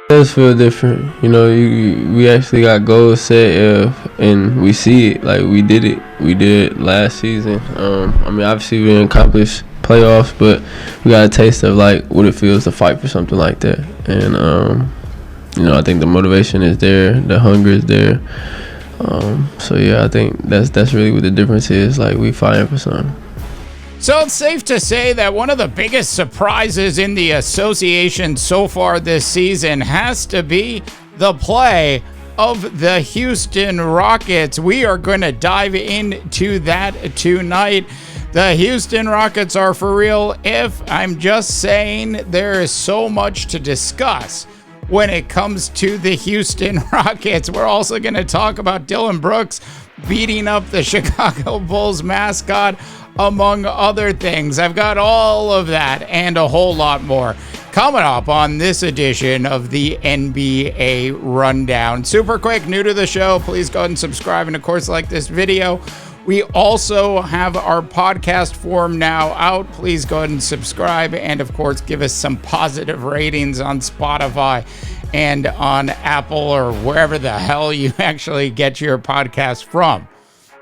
does feel different. We actually got goals set, and we see it. Like, we did it. We did it last season. Obviously we didn't accomplish playoffs, but we got a taste of like what it feels to fight for something like that. And I think the motivation is there, the hunger is there. I think that's really what the difference is. Like, we fighting for something. So it's safe to say that one of the biggest surprises in the association so far this season has to be the play of the Houston Rockets. We are going to dive into that tonight. The Houston Rockets are for real. If I'm just saying, there is so much to discuss when it comes to the Houston Rockets. We're also going to talk about Dillon Brooks beating up the Chicago Bulls mascot, among other things. I've got all of that and a whole lot more coming up on this edition of the NBA Rundown. Super quick, new to the show, please go ahead and subscribe, and of course, like this video. We also have our podcast form now out. Please go ahead and subscribe, and of course, give us some positive ratings on Spotify and on Apple or wherever the hell you actually get your podcast from.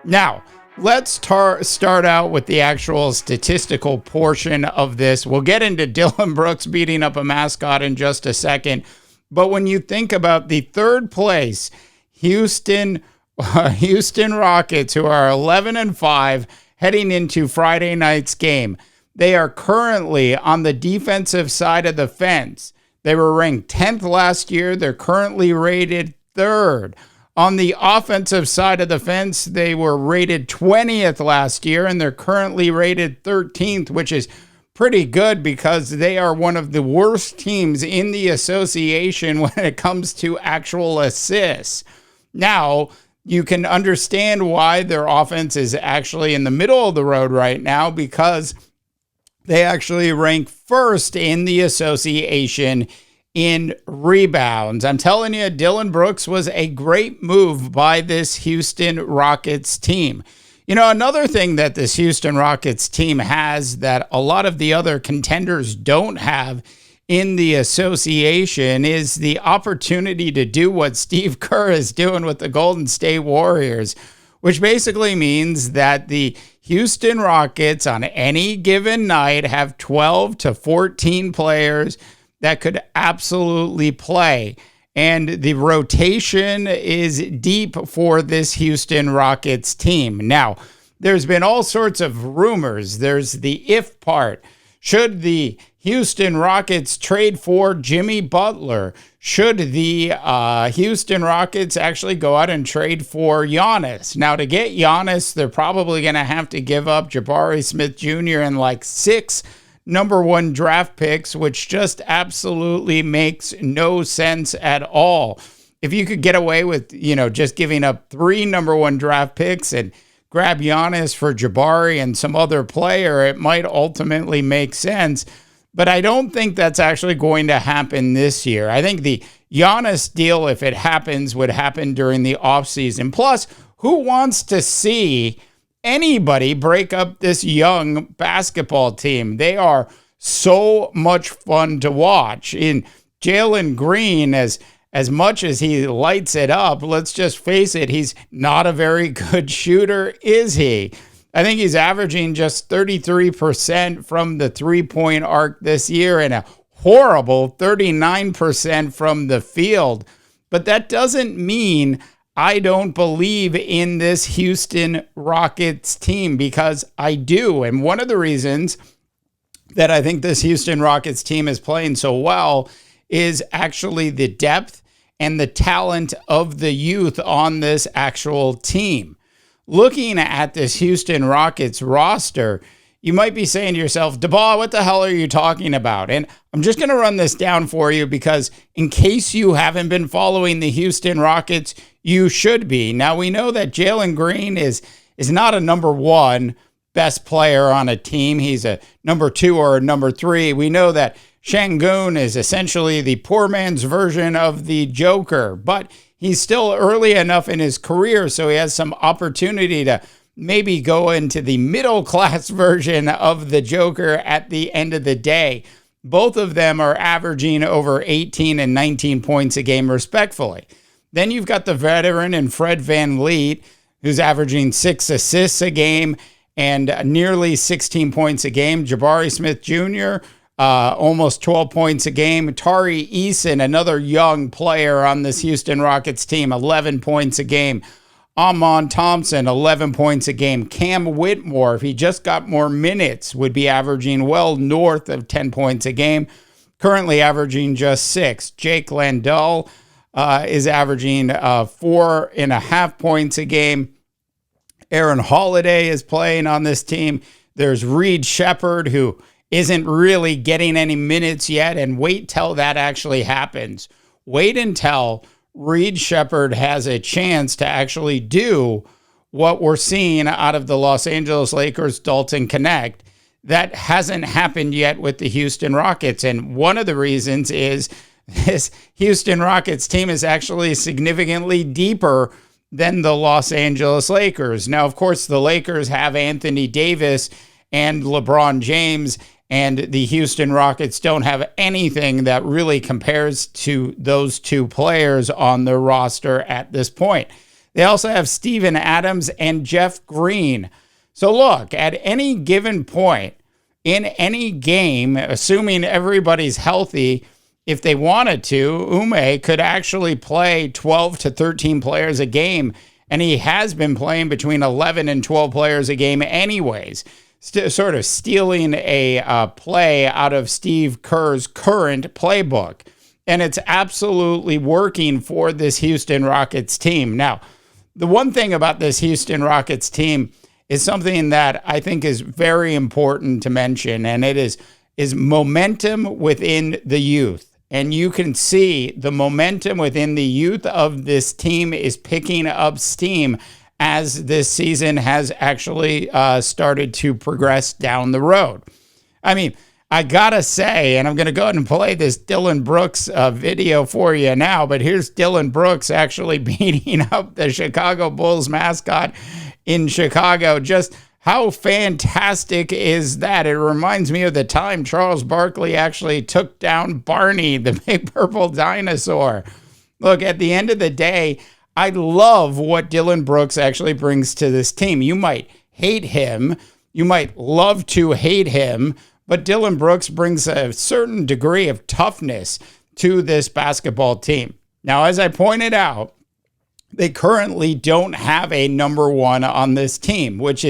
Now, let's start out with the actual statistical portion of this. We'll get into Dillon Brooks beating up a mascot in just a second. But when you think about the third place, Houston Rockets, who are 11-5 heading into Friday night's game, they are currently on the defensive side of the fence. They were ranked 10th last year. They're currently rated 3rd. On the offensive side of the fence, they were rated 20th last year, and they're currently rated 13th, which is pretty good because they are one of the worst teams in the association when it comes to actual assists. Now, you can understand why their offense is actually in the middle of the road right now, because they actually rank first in the association in rebounds. I'm telling you, Dillon Brooks was a great move by this Houston Rockets team. Another thing that this Houston Rockets team has that a lot of the other contenders don't have in the association is the opportunity to do what Steve Kerr is doing with the Golden State Warriors, which basically means that the Houston Rockets on any given night have 12 to 14 players that could absolutely play. And the rotation is deep for this Houston Rockets team. Now, there's been all sorts of rumors. There's the if part. Should the Houston Rockets trade for Jimmy Butler? Should the Houston Rockets actually go out and trade for Giannis? Now, to get Giannis, they're probably going to have to give up Jabari Smith Jr. and like 6 number 1 draft picks, which just absolutely makes no sense at all. If you could get away with, just giving up 3 number 1 draft picks and grab Giannis for Jabari and some other player, it might ultimately make sense. But I don't think that's actually going to happen this year. I think the Giannis deal, if it happens, would happen during the offseason. Plus, who wants to see anybody break up this young basketball team? They are so much fun to watch. In Jalen Green, as much as he lights it up, let's just face it, he's not a very good shooter, is he? I think he's averaging just 33% from the three-point arc this year and a horrible 39% from the field. But that doesn't mean I don't believe in this Houston Rockets team, because I do. And one of the reasons that I think this Houston Rockets team is playing so well is actually the depth and the talent of the youth on this actual team. Looking at this Houston Rockets roster, you might be saying to yourself, DeBaugh, what the hell are you talking about? And I'm just going to run this down for you, because in case you haven't been following the Houston Rockets, you should be. Now, we know that Jalen Green is not a number 1 best player on a team. He's a number 2 or a number 3. We know that Sengun is essentially the poor man's version of the Joker, but he's still early enough in his career, so he has some opportunity to maybe go into the middle class version of the Joker at the end of the day. Both of them are averaging over 18 and 19 points a game, respectively. Then you've got the veteran and Fred VanVleet, who's averaging 6 assists a game and nearly 16 points a game. Jabari Smith Jr., almost 12 points a game. Tari Eason, another young player on this Houston Rockets team, 11 points a game. Amon Thompson, 11 points a game. Cam Whitmore, if he just got more minutes, would be averaging well north of 10 points a game, currently averaging just 6. Jake Landell is averaging 4.5 points a game. Aaron Holiday is playing on this team. There's Reed Shepherd, who isn't really getting any minutes yet, and wait till that actually happens. Wait until Reed Shepherd has a chance to actually do what we're seeing out of the Los Angeles Lakers Dalton Connect. That hasn't happened yet with the Houston Rockets, and one of the reasons is this Houston Rockets team is actually significantly deeper than the Los Angeles Lakers. Now, of course, the Lakers have Anthony Davis and LeBron James, and the Houston Rockets don't have anything that really compares to those two players on their roster at this point. They also have Steven Adams and Jeff Green. So look, at any given point in any game, assuming everybody's healthy, if they wanted to, Ume could actually play 12 to 13 players a game, and he has been playing between 11 and 12 players a game anyways, sort of stealing a play out of Steve Kerr's current playbook. And it's absolutely working for this Houston Rockets team. Now, the one thing about this Houston Rockets team is something that I think is very important to mention, and it is momentum within the youth. And you can see the momentum within the youth of this team is picking up steam as this season has actually started to progress down the road. I mean, I gotta say, and I'm going to go ahead and play this Dillon Brooks video for you now, but here's Dillon Brooks actually beating up the Chicago Bulls mascot in Chicago. Just how fantastic is that? It reminds me of the time Charles Barkley actually took down Barney, the big purple dinosaur. Look, at the end of the day, I love what Dillon Brooks actually brings to this team. You might hate him. You might love to hate him. But Dillon Brooks brings a certain degree of toughness to this basketball team. Now, as I pointed out, they currently don't have a number one on this team, which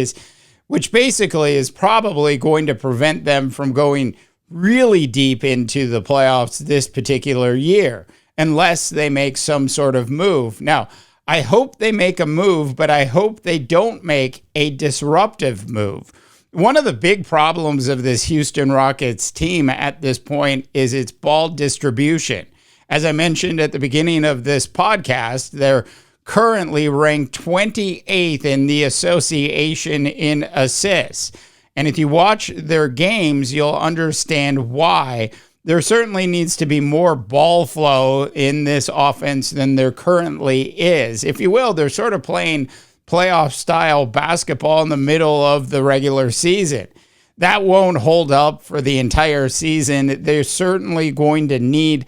basically is probably going to prevent them from going really deep into the playoffs this particular year, unless they make some sort of move. Now, I hope they make a move, but I hope they don't make a disruptive move. One of the big problems of this Houston Rockets team at this point is its ball distribution. As I mentioned at the beginning of this podcast, they're currently ranked 28th in the association in assists. And if you watch their games, you'll understand why. There certainly needs to be more ball flow in this offense than there currently is. If you will, they're sort of playing playoff style basketball in the middle of the regular season. That won't hold up for the entire season. They're certainly going to need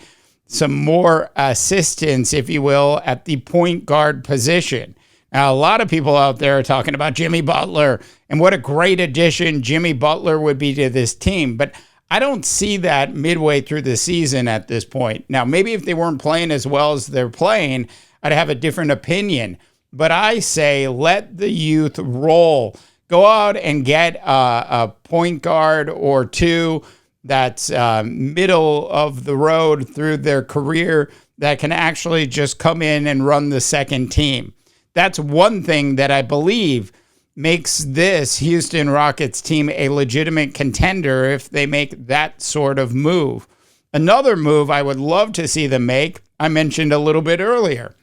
some more assistance, if you will, at the point guard position. Now, a lot of people out there are talking about Jimmy Butler and what a great addition Jimmy Butler would be to this team. But I don't see that midway through the season at this point. Now, maybe if they weren't playing as well as they're playing, I'd have a different opinion. But I say let the youth roll. Go out and get a point guard or two that's middle of the road through their career that can actually just come in and run the second team. That's one thing that I believe makes this Houston Rockets team a legitimate contender if they make that sort of move. Another move I would love to see them make, I mentioned a little bit earlier,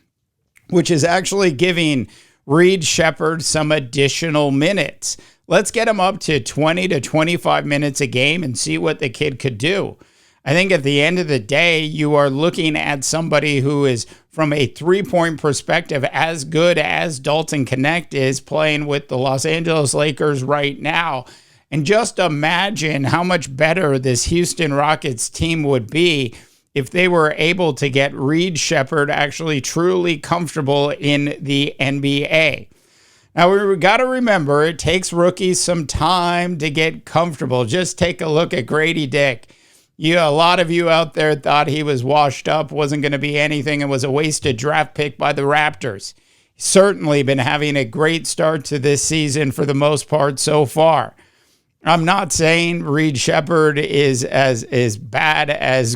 which is actually giving Reed Shepherd some additional minutes. Let's get him up to 20 to 25 minutes a game and see what the kid could do. I think at the end of the day, you are looking at somebody who is, from a three-point perspective, as good as Dalton Connect is playing with the Los Angeles Lakers right now. And just imagine how much better this Houston Rockets team would be if they were able to get Reed Sheppard actually truly comfortable in the NBA. Now, we got to remember, it takes rookies some time to get comfortable. Just take a look at Grady Dick. A lot of you out there thought he was washed up, wasn't going to be anything, and was a wasted draft pick by the Raptors. He's certainly been having a great start to this season for the most part so far. I'm not saying Reed Sheppard is as bad as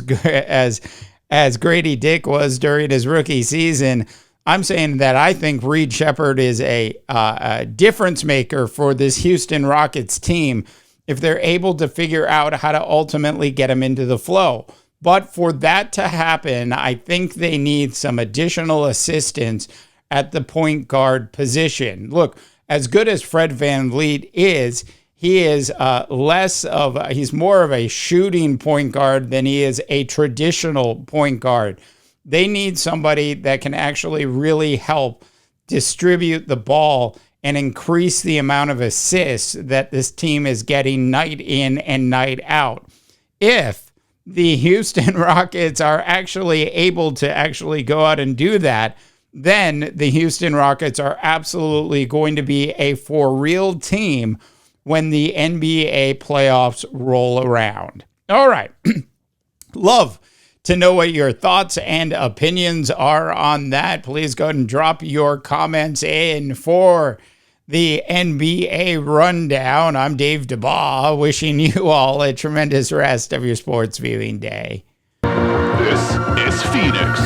Grady Dick was during his rookie season. I'm saying that I think Reed Sheppard is a difference maker for this Houston Rockets team if they're able to figure out how to ultimately get him into the flow. But for that to happen, I think they need some additional assistance at the point guard position. Look, as good as Fred VanVleet is, he is he's more of a shooting point guard than he is a traditional point guard. They need somebody that can actually really help distribute the ball and increase the amount of assists that this team is getting night in and night out. If the Houston Rockets are actually able to actually go out and do that, then the Houston Rockets are absolutely going to be a for real team when the NBA playoffs roll around. All right. Love to know what your thoughts and opinions are on that. Please go ahead and drop your comments in for the NBA Rundown. I'm Dave DeBaugh, wishing you all a tremendous rest of your sports viewing day. This is Phoenix.